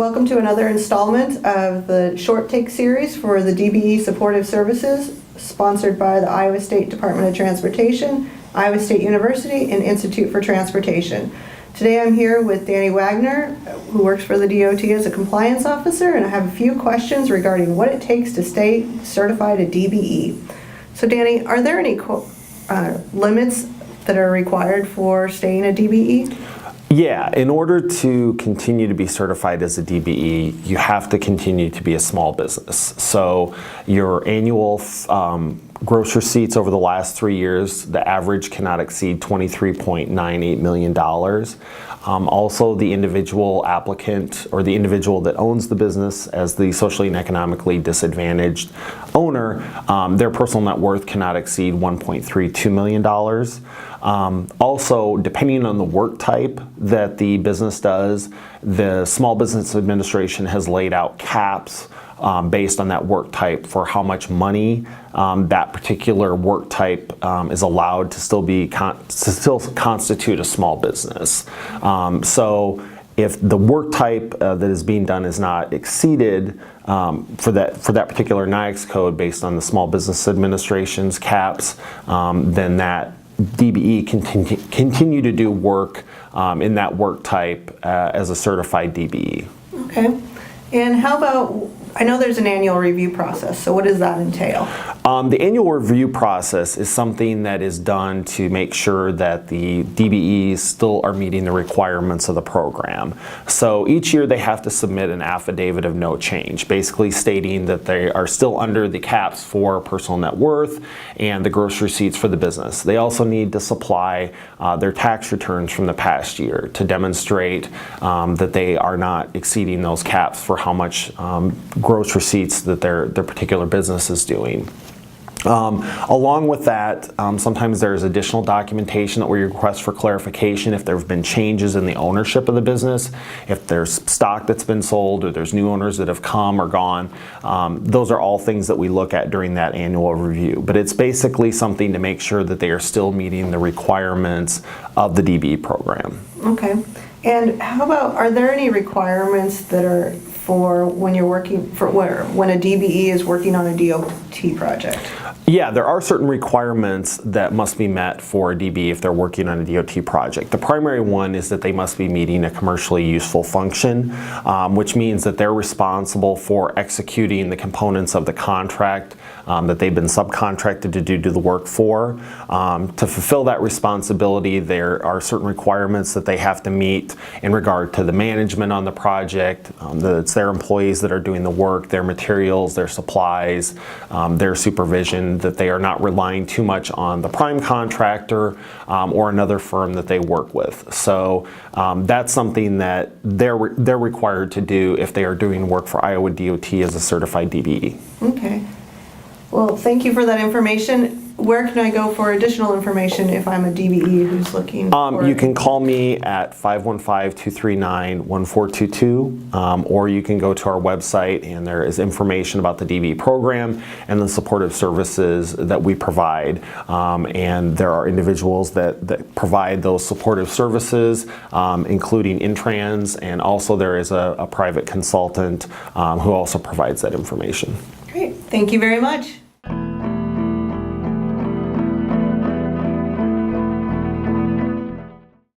Welcome to another installment of the Short Take series for the DBE Supportive Services, sponsored by the Iowa State Department of Transportation, Iowa State University, and Institute for Transportation. Today I'm here with Danny Wagner, who works for the DOT as a compliance officer, and I have a few questions regarding what it takes to stay certified a DBE. So Danny, are there any limits that are required for staying a DBE? Yeah, in order to continue to be certified as a DBE, you have to continue to be a small business. So your annual gross receipts over the last 3 years, the average cannot exceed $23.98 million. Also, the individual applicant or the individual that owns the business as the socially and economically disadvantaged owner, their personal net worth cannot exceed $1.32 million. Also, depending on the work type that the business does, the Small Business Administration has laid out caps based on that work type for how much money that particular work type is allowed to still constitute a small business. So if the work type that is being done is not exceeded for that particular NAICS code based on the Small Business Administration's caps, then that DBE can continue to do work in that work type as a certified DBE. Okay. And how about, I know there's an annual review process, so what does that entail? The annual review process is something that is done to make sure that the DBEs still are meeting the requirements of the program. So each year they have to submit an affidavit of no change, basically stating that they are still under the caps for personal net worth and the gross receipts for the business. They also need to supply their tax returns from the past year to demonstrate that they are not exceeding those caps for how much gross receipts that their particular business is doing. Along with that, sometimes there's additional documentation that we request for clarification if there have been changes in the ownership of the business, if there's stock that's been sold or there's new owners that have come or gone. Those are all things that we look at during that annual review. But it's basically something to make sure that they are still meeting the requirements of the DBE program. Okay. And how about, are there any requirements that are for when you're working for when a DBE is working on a DOT project? Yeah, there are certain requirements that must be met for a DBE if they're working on a DOT project. The primary one is that they must be meeting a commercially useful function, which means that they're responsible for executing the components of the contract that they've been subcontracted to do the work for. To fulfill that responsibility, there are certain requirements that they have to meet in regard to the management on the project, that it's their employees that are doing the work, their materials, their supplies, their supervision, that they are not relying too much on the prime contractor or another firm that they work with. So that's something that they're required to do if they are doing work for Iowa DOT as a certified DBE. Okay. Well, thank you for that information. Where can I go for additional information if I'm a DBE who's looking for... You can call me at 515-239-1422, or you can go to our website and there is information about the DBE program and the supportive services that we provide. And there are individuals that provide those supportive services, including Intrans, and also there is a private consultant who also provides that information. Great. Thank you very much.